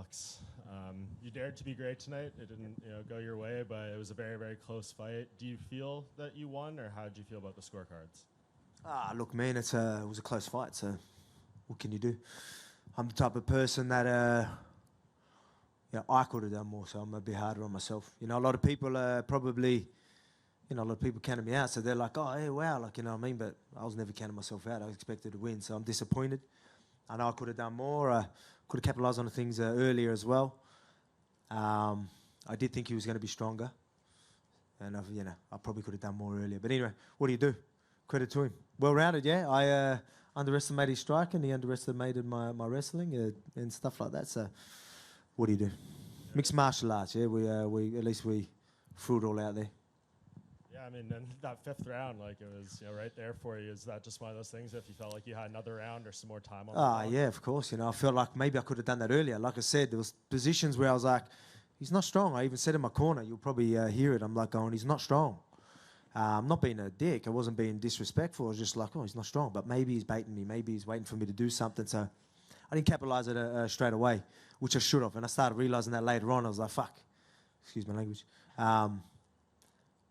Alex. You dared to be great tonight. It didn't, go your way, but it was a very, very close fight. Do you feel that you won, or how did you feel about the scorecards? Look, man, it was a close fight, so what can you do? I'm the type of person that, I could have done more, so I'm a bit harder on myself. A lot of people probably, a lot of people counted me out, so they're like, oh, hey, wow, like, you know what I mean? But I was never counting myself out. I expected to win, so I'm disappointed. I know I could have done more. I could have capitalised on the things earlier as well. I did think he was going to be stronger, and I probably could have done more earlier. But anyway, what do you do? Credit to him. Well-rounded, yeah. I underestimated his striking. He underestimated my wrestling and stuff like that. So, what do you do? Mixed martial arts, yeah. We at least we threw it all out there. Yeah, I mean, in that fifth round, like it was, right there for you. Is that just one of those things? If you felt like you had another round or some more time on the clock? Yeah, of course. I felt like maybe I could have done that earlier. Like I said, there was positions where I was like, he's not strong. I even said in my corner, you'll probably hear it. I'm like going, he's not strong. I'm not being a dick. I wasn't being disrespectful. I was just like, oh, he's not strong. But maybe he's baiting me. Maybe he's waiting for me to do something. So I didn't capitalise it straight away, which I should have. And I started realising that later on. I was like, fuck. Excuse my language.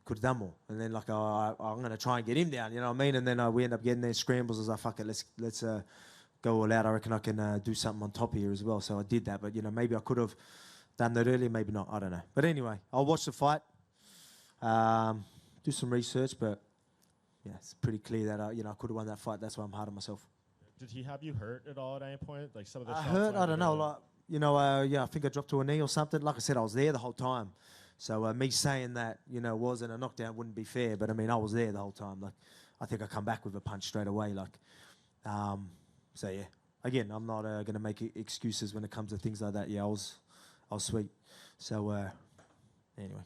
Could have done more. And then like I'm going to try and get him down, you know what I mean? And then we end up getting there scrambles. I was like, fuck it, let's go all out. I reckon I can do something on top here as well. So I did that. But, maybe I could have done that earlier, maybe not. I don't know. But anyway, I'll watch the fight. Do some research, but yeah, it's pretty clear that I could have won that fight. That's why I'm hard on myself. Did he have you hurt at all at any point? Like some of the I shots hurt. I don't know. Like I think I dropped to a knee or something. Like I said, I was there the whole time. So me saying that wasn't a knockdown wouldn't be fair. But I mean, I was there the whole time. Like I think I come back with a punch straight away. Like so yeah. Again, I'm not going to make excuses when it comes to things like that. Yeah, I was sweet. So anyway.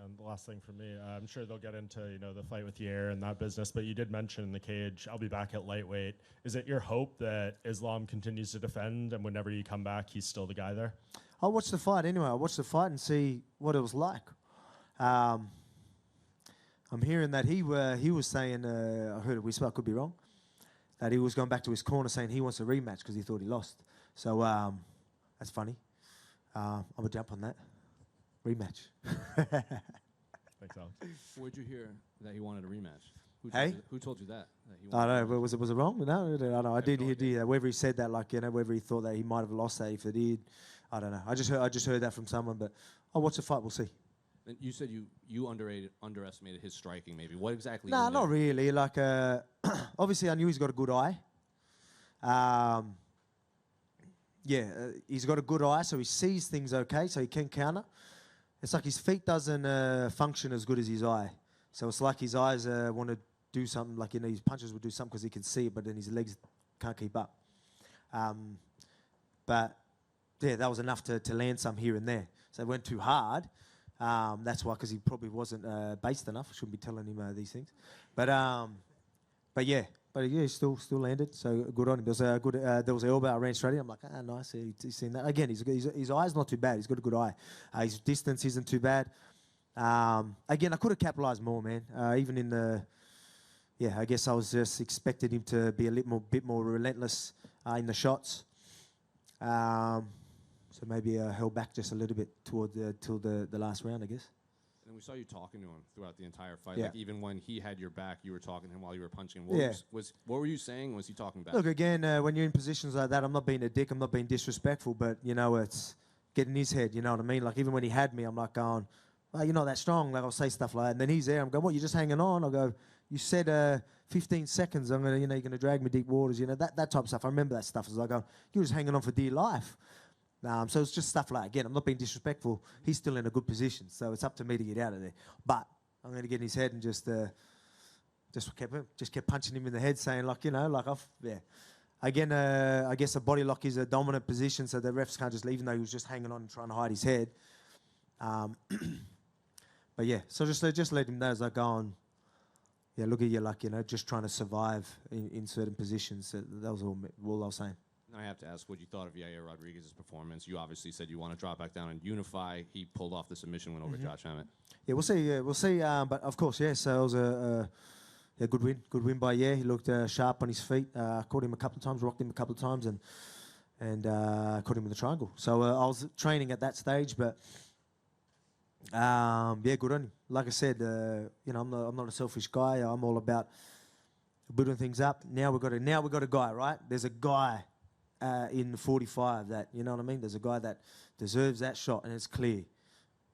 And the last thing for me, I'm sure they'll get into the fight with Yair and that business, but you did mention in the cage, I'll be back at lightweight. Is it your hope that Islam continues to defend, and whenever you come back, he's still the guy there? I'll watch the fight anyway. I'll watch the fight and see what it was like. I'm hearing that he was saying, I heard a whisper, I could be wrong, that he was going back to his corner saying he wants a rematch because he thought he lost. So that's funny. I'm going to jump on that. Rematch. Thanks, Alex. Where'd you hear that he wanted a rematch? Who told you that? I don't know. Was it wrong? No, I don't know. I did hear whether he said that, like whether he thought that he might have lost that. If it did, I don't know. I just heard that from someone. But I'll watch the fight. We'll see. And you said you underestimated his striking. Maybe what exactly? No, not really. Like obviously, I knew he's got a good eye. He's got a good eye, so he sees things okay, so he can counter. It's like his feet doesn't function as good as his eye. So it's like his eyes want to do something, like, his punches would do something because he can see it, but then his legs can't keep up. But, yeah, that was enough to land some here and there. So it went too hard. That's why, because he probably wasn't based enough. I shouldn't be telling him these things. But yeah, he still landed. So good on him. There was an elbow. I ran straight in. I'm like, nice. He's seen that. Again, his eye's not too bad. He's got a good eye. His distance isn't too bad. Again, I could have capitalised more, man. Even in the, I guess I was just expecting him to be a bit more relentless in the shots. So maybe I held back just a little bit till the last round, I guess. And we saw you talking to him throughout the entire fight. Yeah. Like even when he had your back, you were talking to him while you were punching him. What were you saying? Was he talking back? Look, again, when you're in positions like that, I'm not being a dick. I'm not being disrespectful. But, it's getting his head, you know what I mean? Like, even when he had me, I'm like going, well, you're not that strong. Like, I'll say stuff like that. And then he's there. I'm going, what, you're just hanging on? I'll go, you said 15 seconds. I'm going to, you're going to drag me deep waters. That type of stuff. I remember that stuff. It's like, you're just hanging on for dear life. So it's just stuff like, again, I'm not being disrespectful. He's still in a good position, so it's up to me to get out of there. But I'm going to get in his head and just kept punching him in the head, saying Again, I guess a body lock is a dominant position, so the refs can't just leave, even though he was just hanging on and trying to hide his head. But yeah, so just let him know as I go on. Yeah, look at you, just trying to survive in certain positions. That was all I was saying. I have to ask what you thought of Yair Rodriguez's performance. You obviously said you want to drop back down and unify. He pulled off the submission win over Josh Emmett. Yeah, we'll see. Yeah, we'll see. But of course, yeah. So it was a good win by Yair. He looked sharp on his feet. Caught him a couple of times, rocked him a couple of times, and and caught him with a triangle. So I was training at that stage, but yeah, good on him. Like I said, you know, I'm not a selfish guy. I'm all about building things up. Now we've got a guy, right? There's a guy in 45 that, you know what I mean? There's a guy that deserves that shot, and it's clear,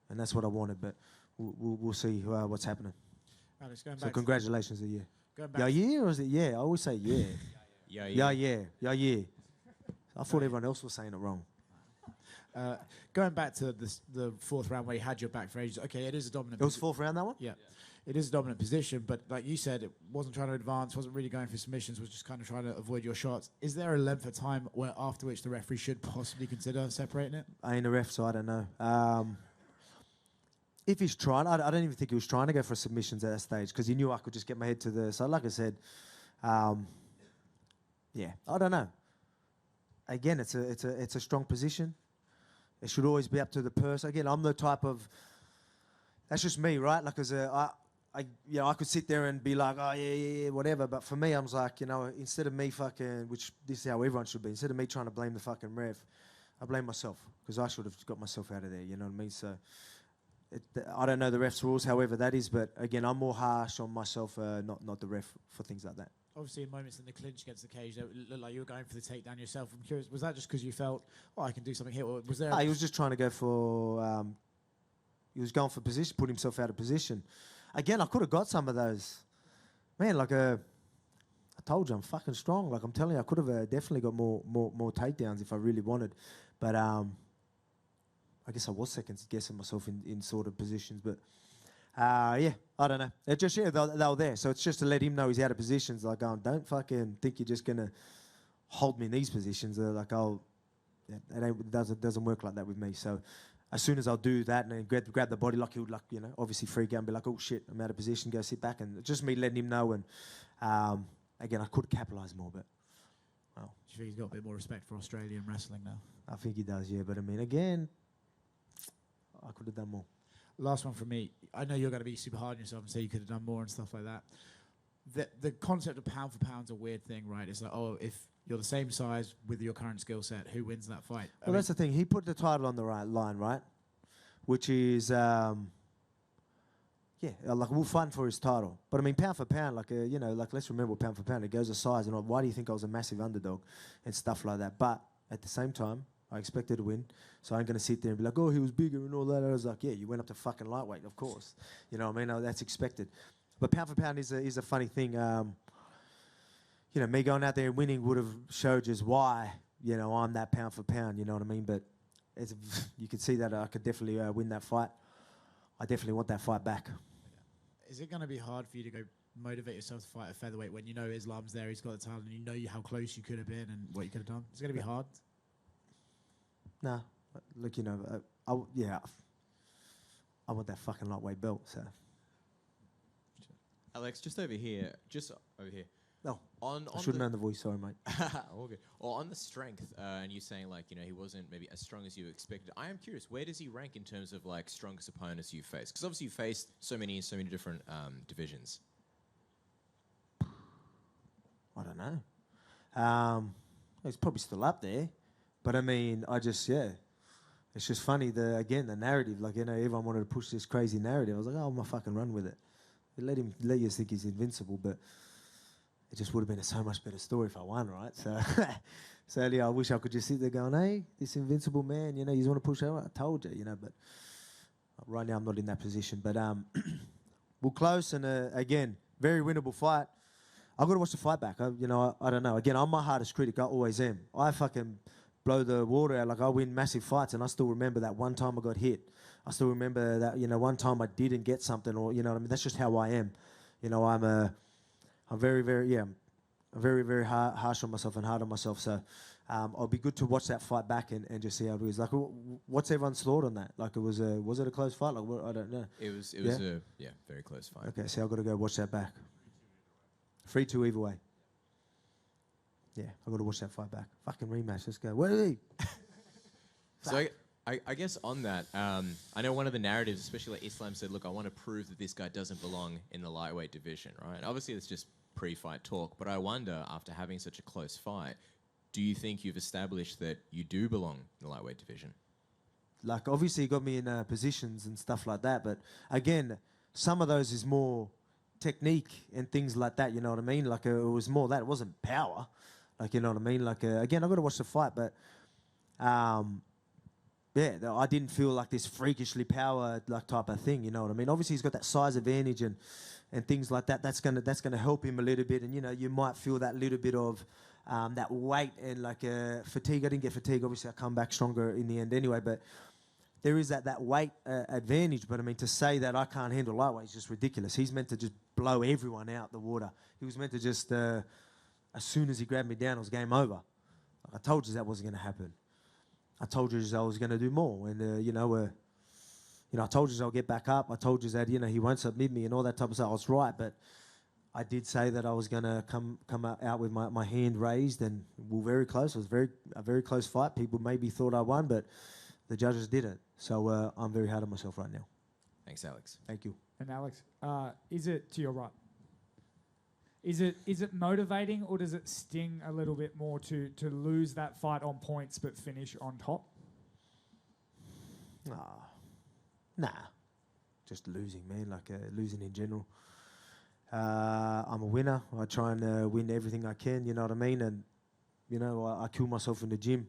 and that's what I wanted. But we'll see what's happening. Alex, going So back congratulations to you. going back Yeah, or is it yeah? I always say yeah. Yeah. Yeah. I thought everyone else was saying it wrong. going back to the fourth round where you had your back for ages. Okay, it is a dominant. It was fourth round, that one? Yeah. It is a dominant position, but like you said, it wasn't trying to advance, wasn't really going for submissions, was just kind of trying to avoid your shots. Is there a length of time where after which the referee should possibly consider separating it? I ain't a ref, so I don't know. If he's trying, I don't even think he was trying to go for submissions at that stage because he knew I could just get my head to the. So, like I said, yeah, I don't know. Again, it's a strong position. It should always be up to the person. Again, I'm the type of. That's just me, right? Like I could sit there and be like, oh yeah, whatever. But for me, I'm like, you know, instead of me fucking, which this is how everyone should be. Instead of me trying to blame the fucking ref, I blame myself because I should have got myself out of there. You know what I mean? So. I don't know the ref's rules, however that is, but again, I'm more harsh on myself, not the ref for things like that. Obviously, in moments in the clinch against the cage, it looked like you were going for the takedown yourself. I'm curious, was that just because you felt, oh, I can do something here, or was there? He was just trying to go for. He was going for position, put himself out of position. Again, I could have got some of those. Man, like I told you, I'm fucking strong. Like I'm telling you, I could have definitely got more takedowns if I really wanted, but I guess I was second guessing myself in sort of positions, but yeah, I don't know. It just they were there, so it's just to let him know he's out of positions. Like, don't fucking think you're just gonna hold me in these positions. Like, it doesn't work like that with me. So as soon as I'll do that and then grab the body lock, he would obviously freak out and be like, oh shit, I'm out of position, go sit back, and just me letting him know. And again, I could capitalise more, but well, Do you think he's got a bit more respect for Australian wrestling now? I think he does, yeah. But I mean, again, I could have done more. Last one from me. I know you're going to be super hard on yourself and say you could have done more and stuff like that. The concept of pound for pound is a weird thing, right? It's like, oh, if you're the same size with your current skill set, who wins that fight? Well, that's the thing. He put the title on the right line, right? Which is, like we'll fight for his title. But I mean, pound for pound, let's remember pound for pound. It goes to size, and why do you think I was a massive underdog and stuff like that? But at the same time, I expected to win, so I ain't going to sit there and be like, oh, he was bigger and all that. I was like, yeah, you went up to fucking lightweight, of course. You know what I mean? That's expected. But pound for pound is a funny thing. Me going out there and winning would have showed just why, I'm that pound for pound, you know what I mean? But you could see that I could definitely win that fight. I definitely want that fight back. Is it going to be hard for you to go motivate yourself to fight a featherweight when you know Islam's there, he's got the title, and you know how close you could have been and what you could have done? Is it going to be hard? No, look, I want that fucking lightweight belt. So, Alex, just over here. no, I should have known the voice. Sorry, mate. All good. Or on the strength, and you saying he wasn't maybe as strong as you expected. I am curious, where does he rank in terms of strongest opponents you faced? Because obviously you faced so many in so many different divisions. I don't know. He's probably still up there. But I mean, it's just funny, the narrative, everyone wanted to push this crazy narrative. I was like, oh, I'm gonna fucking run with it. Let you think he's invincible, but it just would have been a so much better story if I won, right? So I wish I could just sit there going, hey, this invincible man, you want to push out? I told you, but right now I'm not in that position. But we're close, and again, very winnable fight. I've got to watch the fight back. I don't know. Again, I'm my hardest critic. I always am. I fucking blow the water out. I win massive fights, and I still remember that one time I got hit. I still remember that, one time I didn't get something, or, what I mean? That's just how I am. I'm very, very, I'm very, very harsh on myself and hard on myself. So I'll be good to watch that fight back and just see how it is. What's everyone's thought on that? Was it a close fight? I don't know. It was a very close fight. Okay, so I've got to go watch that back. 3-2 either way. Yeah, I've got to watch that fight back. Fucking rematch. Let's go. Where are they? So I guess on that, I know one of the narratives, especially Islam said, look, I want to prove that this guy doesn't belong in the lightweight division, right? Obviously, it's just pre-fight talk, but I wonder, after having such a close fight, do you think you've established that you do belong in the lightweight division? Like, obviously, he got me in positions and stuff like that. But again, some of those is more technique and things like that. You know what I mean? Like, it was more that. It wasn't power. Like, you know what I mean? Like, again, I got to watch the fight, but yeah, I didn't feel like this freakishly power like type of thing. You know what I mean? Obviously, he's got that size advantage and things like that. That's gonna help him a little bit. And you know, you might feel that little bit of that weight and like fatigue. I didn't get fatigue. Obviously, I come back stronger in the end anyway. But there is that weight advantage. But I mean, to say that I can't handle lightweight is just ridiculous. He's meant to just blow everyone out the water. He was meant to just as soon as he grabbed me down, it was game over. Like, I told you that wasn't going to happen. I told you I was going to do more, and you know, I told you I'll get back up. I told you that he won't submit me and all that type of stuff. I was right, but I did say that I was going to come out with my hand raised, and we were very close. It was a very close fight. People maybe thought I won, but the judges didn't. So I'm very hard on myself right now. Thanks, Alex. Thank you. And Alex, is it to your right? Is it motivating, or does it sting a little bit more to lose that fight on points but finish on top? Nah. Just losing, man. Like losing in general. I'm a winner. I try and win everything I can. You know what I mean? And you know, I kill myself in the gym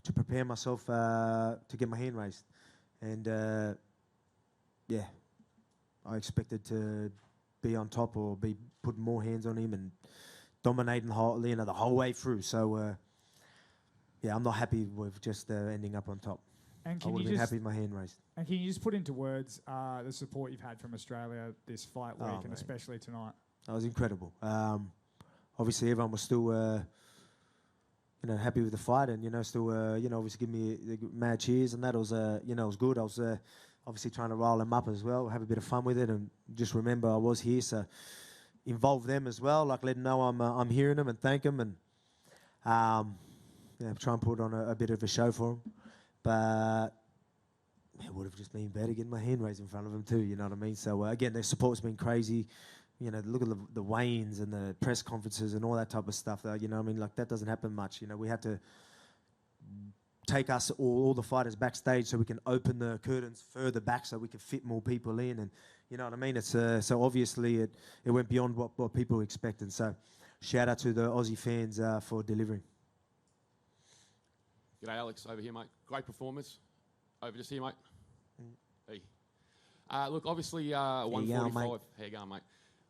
to prepare myself to get my hand raised. And yeah, I expected to be on top or be putting more hands on him and dominating the whole way through. So yeah, I'm not happy with just ending up on top. And I would have been happy with my hand raised. And can you just put into words the support you've had from Australia this fight week, and mate. especially tonight? That was incredible. Obviously, everyone was still, happy with the fight, and still, obviously give me the mad cheers, and that was, it was good. I was obviously trying to roll them up as well, have a bit of fun with it, and just remember I was here, so involve them as well, like let them know I'm hearing them and thank them, and try and put on a bit of a show for them. But it would have just been better getting my hand raised in front of them too, you know what I mean? So again, their support's been crazy. Look at the weigh-ins and the press conferences and all that type of stuff. You know what I mean? Like, that doesn't happen much. We had to take us all the fighters backstage so we can open the curtains further back so we can fit more people in, and you know what I mean? It's so obviously it went beyond what people expected. So shout out to the Aussie fans for delivering. G'day, Alex, over here, mate. Great performance. Over just here, mate. Hey. Look, obviously, 145. How you going, mate?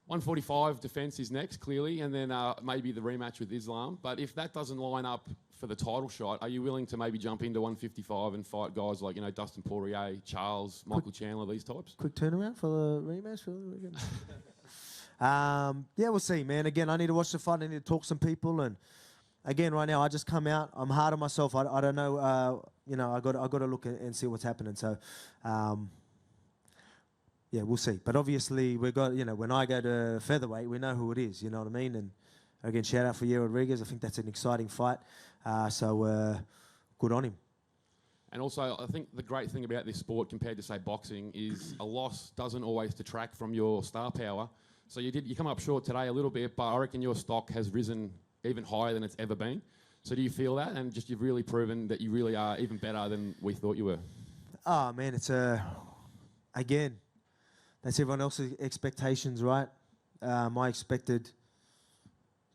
145 defence is next, clearly, and then maybe the rematch with Islam. But if that doesn't line up for the title shot, are you willing to maybe jump into 155 and fight guys like, Dustin Poirier, Charles, Michael Chandler, these types? Quick turnaround for the rematch for the weekend. Yeah, we'll see, man. Again, I need to watch the fight. I need to talk to some people, and again, right now, I just come out. I'm hard on myself. I don't know. I got to look and see what's happening. So, yeah, we'll see. But obviously, we got. When I go to featherweight, we know who it is. You know what I mean? And again, shout out for Yair Rodriguez. I think that's an exciting fight. So good on him. And also, I think the great thing about this sport compared to, say, boxing is a loss doesn't always detract from your star power. So you come up short today a little bit, but I reckon your stock has risen even higher than it's ever been. So do you feel that? And just you've really proven that you really are even better than we thought you were. Oh, man, it's again, that's everyone else's expectations, right? I expected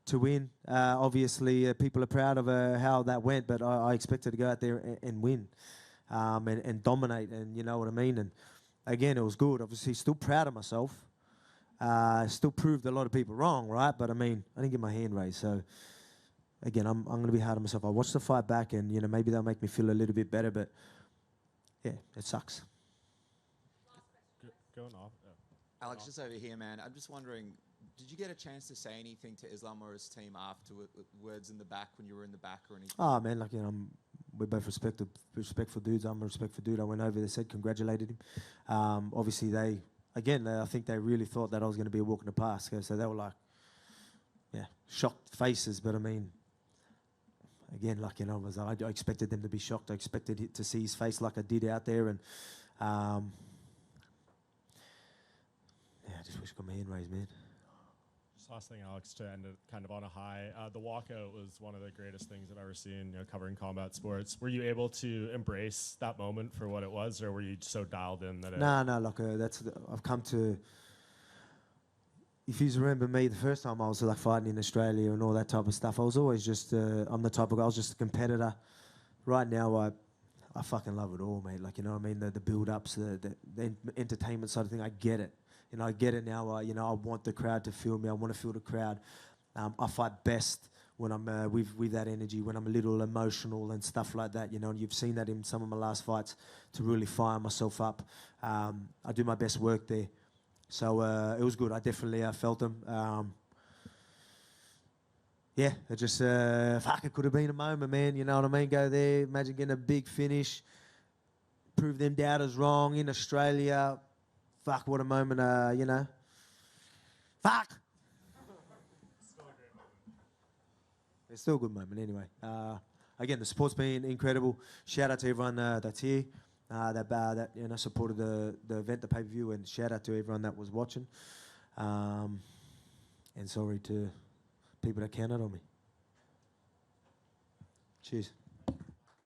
to win. Obviously, people are proud of how that went, but I expected to go out there and win and dominate, and you know what I mean? And again, it was good. Obviously, still proud of myself. Still proved a lot of people wrong, right? But I mean, I didn't get my hand raised. So again, I'm going to be hard on myself. I watched the fight back, and maybe that'll make me feel a little bit better. But yeah, it sucks. Going off. Alex, just over here, man. I'm just wondering, did you get a chance to say anything to Islam or his team afterwards in the back when you were in the back or anything? Oh man, we're both respectful dudes. I'm a respectful dude. I went over there, said, congratulated him. Obviously, I think they really thought that I was going to be a walk in the park. So they were like, yeah, shocked faces. But I mean, again, I expected them to be shocked. I expected to see his face like I did out there. And yeah, I just wish I got my hand raised, man. Just last thing, Alex, to end it kind of on a high. The walkout was one of the greatest things I've ever seen, you know, covering combat sports. Were you able to embrace that moment for what it was, or were you so dialed in that it... No, like I've come to. If you remember me, the first time I was like fighting in Australia and all that type of stuff, I was always just. I'm the type of guy. I was just a competitor. Right now, I fucking love it all, mate. Like, you know what I mean? The build-ups, the entertainment side of thing, I get it. You know, I get it now. You know, I want the crowd to feel me. I want to feel the crowd. I fight best when I'm with that energy, when I'm a little emotional and stuff like that. You know, and you've seen that in some of my last fights to really fire myself up. I do my best work there. So it was good. I definitely felt them. Yeah, it just, fuck, it could have been a moment, man. You know what I mean? Go there, imagine getting a big finish, prove them doubters wrong in Australia. Fuck, what a moment, you know. Fuck! It's still a good moment anyway. Again, the support's been incredible. Shout out to everyone that's here, that you know, supported the event, the pay-per-view, and shout out to everyone that was watching. And sorry to people that counted on me. Cheers.